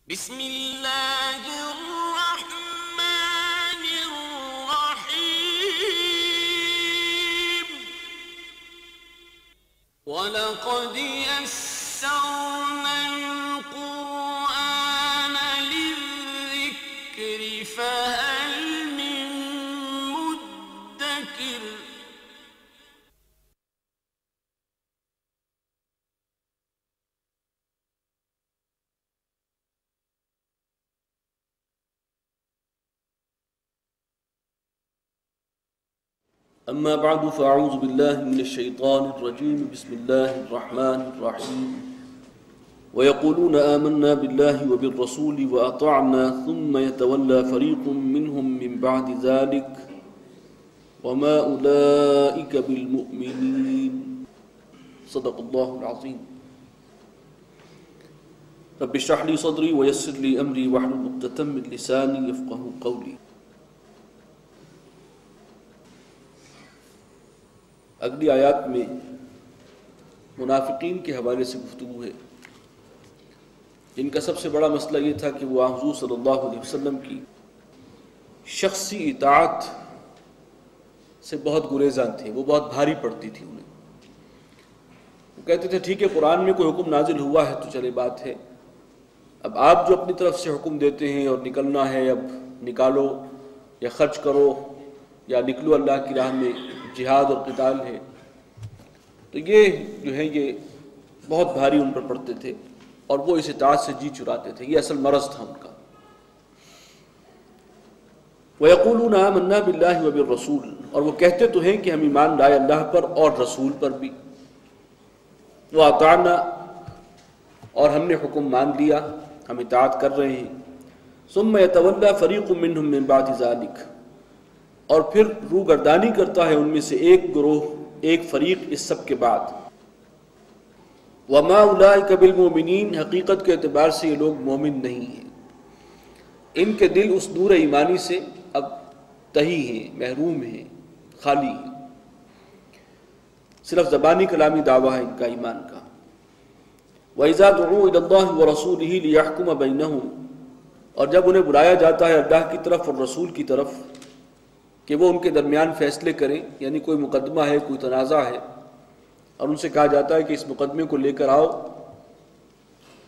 بسم اللہ الرحمن الرحیم وَلَقَدْ يَسَّرْنَا الْقُرْآنَ لِلذِّكْرِ فَهَلْ مِن مُدَّكِرٍ أما بعد فأعوذ بالله من الشيطان الرجيم بسم الله الرحمن الرحيم ويقولون آمنا بالله وبالرسول وأطعنا ثم يتولى فريق منهم من بعد ذلك وما أولئك بالمؤمنين صدق الله العظيم رب اشرح لي صدري ويسر لي أمري واحلل عقدة من لساني يفقهوا قولي. اگلی آیات میں منافقین کے حوالے سے گفتگو ہے جن کا سب سے بڑا مسئلہ یہ تھا کہ وہ حضور صلی اللہ علیہ وسلم کی شخصی اطاعت سے بہت گریزاں تھے، وہ بہت بھاری پڑتی تھی انہیں. وہ کہتے تھے ٹھیک ہے قرآن میں کوئی حکم نازل ہوا ہے تو چلے بات ہے، اب آپ جو اپنی طرف سے حکم دیتے ہیں اور نکلنا ہے اب نکالو یا خرچ کرو یا نکلو اللہ کی راہ میں، جہاد اور قتال ہے، تو یہ جو ہے یہ بہت بھاری ان پر پڑتے تھے اور وہ اس اطاعت سے جی چراتے تھے. یہ اصل مرض تھا ان کا. وَيَقُولُونَ آمَنَّا بِاللَّهِ وَبِالرَّسُولِ، اور وہ کہتے تو ہیں کہ ہم ایمان لائے اللہ پر اور رسول پر بھی. وَأَطَعْنَا، اور ہم نے حکم مان لیا، ہم اطاعت کر رہے ہیں. ثُمَّ يَتَوَلَّى فَرِيقٌ مِّنْهُم مِّن بَعْدِ ذَلِكَ، اور پھر روگردانی کرتا ہے ان میں سے ایک گروہ، ایک فریق اس سب کے بعد. وَمَا أُولَئِكَ بِالْمُؤْمِنِينَ، حقیقت کے اعتبار سے یہ لوگ مومن نہیں ہیں. ان کے دل اس نور ایمانی سے اب تہی ہیں، محروم ہیں، خالی ہیں. صرف زبانی کلامی دعویٰ ہے ان کا ایمان کا. وَإِذَا دُعُوا إِلَى اللَّهِ وَرَسُولِهِ لِيَحْكُمَ بَيْنَهُمْ، اور جب انہیں بلایا جاتا ہے اللہ کی طرف اور رسول کی طرف کہ وہ ان کے درمیان فیصلے کریں، یعنی کوئی مقدمہ ہے، کوئی تنازع ہے اور ان سے کہا جاتا ہے کہ اس مقدمے کو لے کر آؤ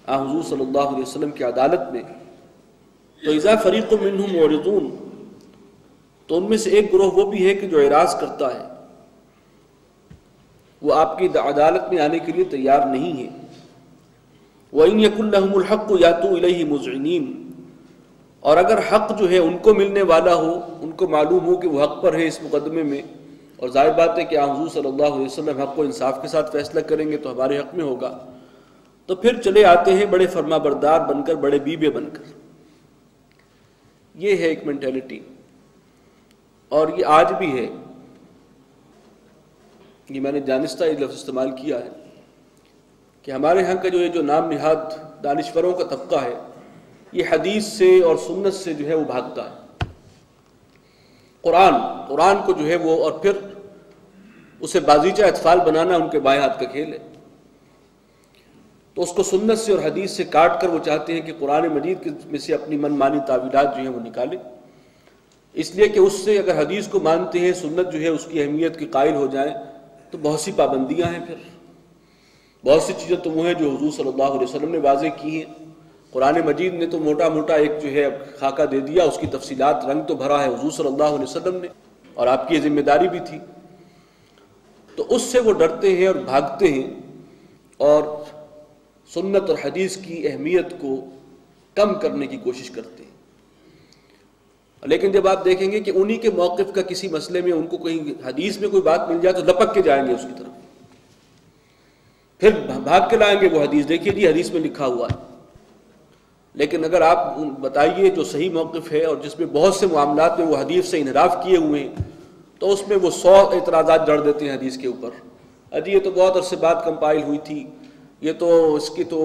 حضور صلی اللہ علیہ وسلم کی عدالت میں، تو اذا فریق منہم معرضون، تو ان میں سے ایک گروہ وہ بھی ہے کہ جو اعراض کرتا ہے، وہ آپ کی عدالت میں آنے کے لیے تیار نہیں ہے. وَإِنْ يَكُنْ لَهُمُ الْحَقُّ يَأْتُوا إِلَيْهِ مُذْعِنِينَ، اور اگر حق جو ہے ان کو ملنے والا ہو، ان کو معلوم ہو کہ وہ حق پر ہے اس مقدمے میں، اور ظاہر بات ہے کہ حضور صلی اللہ علیہ وسلم حق و انصاف کے ساتھ فیصلہ کریں گے تو ہمارے حق میں ہوگا، تو پھر چلے آتے ہیں بڑے فرما بردار بن کر، بڑے بیبے بن کر. یہ ہے ایک مینٹیلٹی، اور یہ آج بھی ہے. یہ میں نے جانستہ یہ لفظ استعمال کیا ہے کہ ہمارے ہاں کا جو نام نہاد دانشوروں کا طبقہ ہے، یہ حدیث سے اور سنت سے جو ہے وہ بھاگتا ہے. قرآن کو جو ہے وہ، اور پھر اسے بازیچہ اطفال بنانا ان کے بائیں ہاتھ کا کھیل ہے. تو اس کو سنت سے اور حدیث سے کاٹ کر وہ چاہتے ہیں کہ قرآن مجید میں سے اپنی من مانی تعویلات جو ہیں وہ نکالیں، اس لیے کہ اس سے اگر حدیث کو مانتے ہیں، سنت جو ہے اس کی اہمیت کے قائل ہو جائیں تو بہت سی پابندیاں ہیں، پھر بہت سی چیزیں تو وہ ہیں جو حضور صلی اللہ علیہ وسلم نے واضح کی ہیں. قرآن مجید نے تو موٹا موٹا ایک جو ہے خاکہ دے دیا، اس کی تفصیلات رنگ تو بھرا ہے حضور صلی اللہ علیہ وسلم نے، اور آپ کی یہ ذمہ داری بھی تھی. تو اس سے وہ ڈرتے ہیں اور بھاگتے ہیں اور سنت اور حدیث کی اہمیت کو کم کرنے کی کوشش کرتے ہیں. لیکن جب آپ دیکھیں گے کہ انہی کے موقف کا کسی مسئلے میں ان کو کہیں حدیث میں کوئی بات مل جائے تو لپک کے جائیں گے اس کی طرف، پھر بھاگ کے لائیں گے وہ حدیث، دیکھیے جی حدیث میں لکھا ہوا ہے. لیکن اگر آپ بتائیے جو صحیح موقف ہے اور جس میں بہت سے معاملات میں وہ حدیث سے انحراف کیے ہوئے ہیں، تو اس میں وہ 100 اعتراضات جڑ دیتے ہیں حدیث کے اوپر. اجی یہ تو بہت عرصے بعد کمپائل ہوئی تھی، یہ تو اس کی تو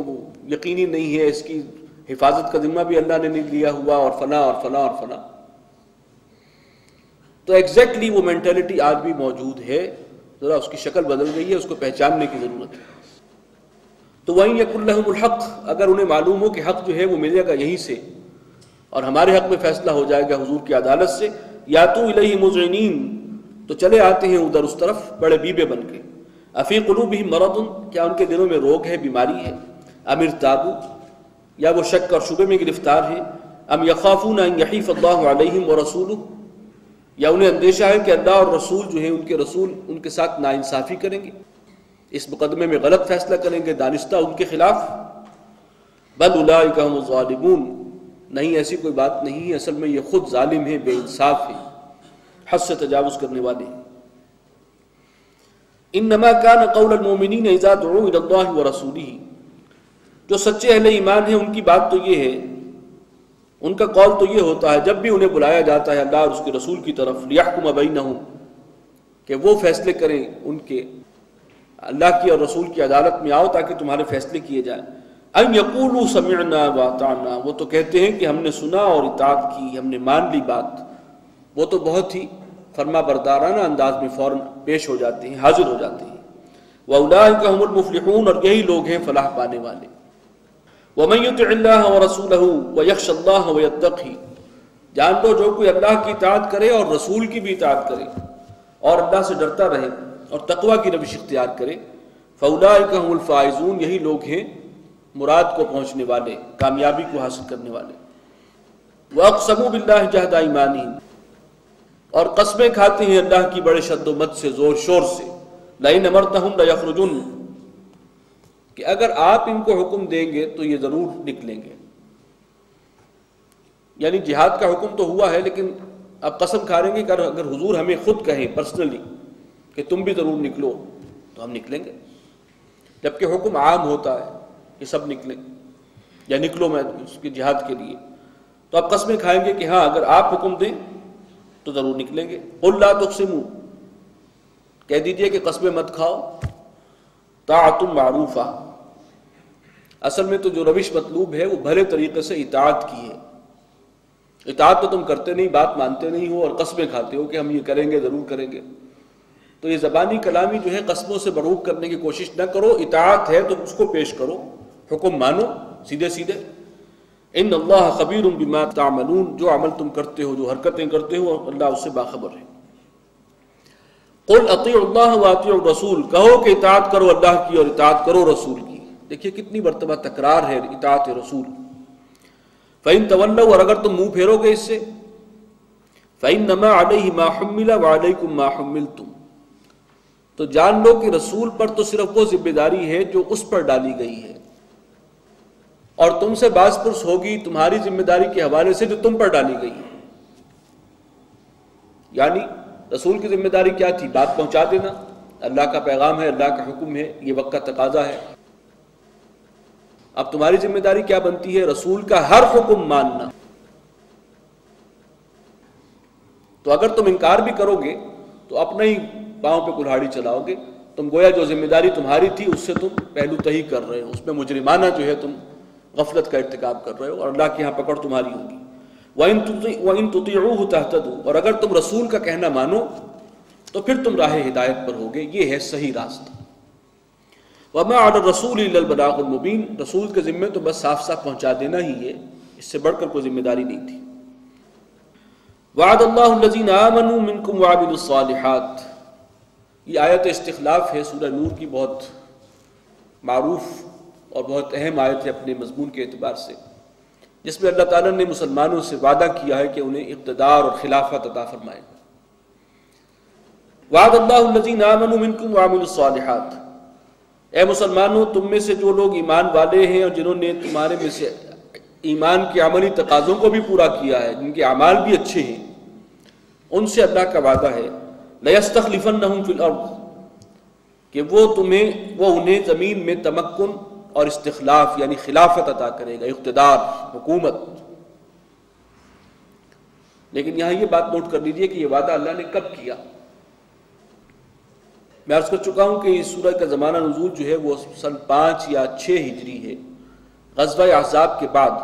یقینی نہیں ہے، اس کی حفاظت کا ذمہ بھی اللہ نے نہیں لیا ہوا، اور فلاں اور فلاں اور فلاں. تو ایگزیکٹلی وہ مینٹیلٹی آج بھی موجود ہے، ذرا اس کی شکل بدل گئی ہے، اس کو پہچاننے کی ضرورت ہے. تو وَإِن يَكُن لَّهُمُ الْحَقُّ، اگر انہیں معلوم ہو کہ حق جو ہے وہ ملے گا یہیں سے اور ہمارے حق میں فیصلہ ہو جائے گا حضور کی عدالت سے، یاتوا الیہ مذعنین، تو چلے آتے ہیں ادھر اس طرف بڑے بیبے بن کے، افی قلوبہم مرض، کیا ان کے دلوں میں روگ ہے، بیماری ہے، ام ارتابوا، یا وہ شک اور شبے میں گرفتار ہیں، ام یخافون ان یحیف اللہ علیہم ورسولہ، یا انہیں اندیشہ ہے کہ اللہ اور رسول جو ہیں ان کے رسول ان کے ساتھ ناانصافی کریں گے، اس مقدمے میں غلط فیصلہ کریں گے دانستہ ان کے خلاف، بل اولئک هم الظالمون، نہیں ایسی کوئی بات نہیں ہے، اصل میں یہ خود ظالم ہیں، بے انصاف ہیں، حد سے تجاوز کرنے والے ہیں۔ انما کان قول المؤمنین اذا دعوا الی اللہ ورسولہ، جو سچے اہل ایمان ہیں ان کی بات تو یہ ہے، ان کا قول تو یہ ہوتا ہے جب بھی انہیں بلایا جاتا ہے اللہ اور اس کے رسول کی طرف، لیحکم بینہم، کہ وہ فیصلے کریں ان کے، اللہ کی اور رسول کی عدالت میں آؤ تاکہ تمہارے فیصلے کیے جائیں، ان یقولوا سمعنا واطعنا، وہ تو کہتے ہیں کہ ہم نے سنا اور اطاعت کی، ہم نے مان لی بات، وہ تو بہت ہی فرما بردارانہ انداز میں فوراً پیش ہو جاتے ہیں، حاضر ہو جاتے ہیں، واولئک هم المفلحون، اور یہی لوگ ہیں فلاح پانے والے۔ ومن یطع اللہ ورسولہ ویخشى اللہ ویتقی، جان لو جو کوئی اللہ کی اطاعت کرے اور رسول کی بھی اطاعت کرے اور اللہ سے ڈرتا رہے اور تقوی کی روش اختیار کرے، فاولئک هم الفائزون، یہی لوگ ہیں مراد کو پہنچنے والے، کامیابی کو حاصل کرنے والے۔ واقسموا باللہ جہد ایمانہم، اور قسمیں کھاتے ہیں اللہ کی بڑے شد و مد سے، زور شور سے، لئن امرتہم لیخرجن، کہ اگر آپ ان کو حکم دیں گے تو یہ ضرور نکلیں گے، یعنی جہاد کا حکم تو ہوا ہے لیکن اب قسم کھا رہے ہیں کہ اگر حضور ہمیں خود کہیں پرسنلی کہ تم بھی ضرور نکلو تو ہم نکلیں گے، جبکہ حکم عام ہوتا ہے کہ سب نکلیں یا نکلو میں اس کے جہاد کے لیے، تو اب قسمیں کھائیں گے کہ ہاں اگر آپ حکم دیں تو ضرور نکلیں گے۔ قل لا تقسموا، کہہ دیجئے کہ قسمیں مت کھاؤ، طاعۃ معروفہ، اصل میں تو جو روش مطلوب ہے وہ بھلے طریقے سے اطاعت کی ہے، اطاعت تو تم کرتے نہیں، بات مانتے نہیں ہو اور قسمیں کھاتے ہو کہ ہم یہ کریں گے، ضرور کریں گے، تو یہ زبانی کلامی جو ہے قسموں سے بروک کرنے کی کوشش نہ کرو، اطاعت ہے تو اس کو پیش کرو، حکم مانو سیدھے سیدھے۔ ان اللہ خبیر بما تعملون، جو عمل تم کرتے ہو، جو حرکتیں کرتے ہو، اللہ اس سے باخبر ہے۔ قل اطیعوا اللہ واطیعوا الرسول، کہو کہ اطاعت کرو اللہ کی اور اطاعت کرو رسول کی، دیکھیے کتنی مرتبہ تکرار ہے اطاعت رسول۔ فَإِن تَوَلَّوْا، اور اگر تم منہ پھیرو گے اس سے، فَإِنَّمَا عَلَيْهِ مَا حُمِّلَ وَعَلَيْكُمْ مَا حُمِّلْتُمْ، تو جان لو کہ رسول پر تو صرف وہ ذمہ داری ہے جو اس پر ڈالی گئی ہے، اور تم سے باز پرس ہوگی تمہاری ذمہ داری کے حوالے سے جو تم پر ڈالی گئی ہے۔ یعنی رسول کی ذمہ داری کیا تھی؟ بات پہنچا دینا، اللہ کا پیغام ہے، اللہ کا حکم ہے، یہ وقت کا تقاضا ہے۔ اب تمہاری ذمہ داری کیا بنتی ہے؟ رسول کا ہر حکم ماننا۔ تو اگر تم انکار بھی کرو گے تو اپنے ہی پاؤں پہ کلہاڑی چلاؤ گے، تم گویا جو ذمہ داری تمہاری تھی اس سے تم پہلو تہی کر رہے ہو، اس میں مجرمانہ جو ہے تم غفلت کا ارتکاب کر رہے ہو، اور اللہ کے ہاں پکڑ تمہاری ہوگی۔ وَإِن تُطِيعُوهُ تَهْتَدُوا، اور اگر تم رسول کا کہنا مانو تو پھر تم راہ ہدایت پر ہوگے، یہ ہے صحیح راستہ۔ وَمَا عَلَى الرَّسُولِ إِلَّا الْبَلَاغُ الْمُبِينُ، رسول کے ذمے تو بس صاف صاف پہنچا دینا ہی ہے، اس سے بڑھ کر کوئی ذمہ داری نہیں تھی۔ وَعَدَ اللَّهُ الَّذِينَ آمَنُوا مِنكُمْ وَعَمِلُوا الصَّالِحَاتِ، یہ آیت استخلاف ہے، سورہ نور کی بہت معروف اور بہت اہم آیت ہے اپنے مضمون کے اعتبار سے، جس میں اللہ تعالیٰ نے مسلمانوں سے وعدہ کیا ہے کہ انہیں اقتدار اور خلافت عطا فرمائے گا۔ وعد اللہ الذین آمنوا منکم وعملوا الصالحات، اے مسلمانوں تم میں سے جو لوگ ایمان والے ہیں اور جنہوں نے تمہارے میں سے ایمان کے عملی تقاضوں کو بھی پورا کیا ہے، جن کے اعمال بھی اچھے ہیں، ان سے اللہ کا وعدہ ہے لَيَسْتَخْلِفَنَّهُمْ فِي الْأَرْضِ، کہ وہ انہیں زمین میں تمکن اور استخلاف یعنی خلافت عطا کرے گا، اقتدار، حکومت۔ لیکن یہاں یہ بات نوٹ کر لیجئے کہ یہ وعدہ اللہ نے کب کیا؟ میں عرض کر چکا ہوں کہ اس سورہ کا زمانہ نزول جو ہے وہ سن 5 یا 6 ہجری ہے، غزوہ احزاب کے بعد،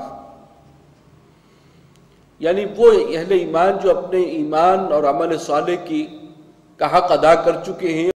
یعنی وہ اہل ایمان جو اپنے ایمان اور عمل صالح کا حق ادا کر چکے ہیں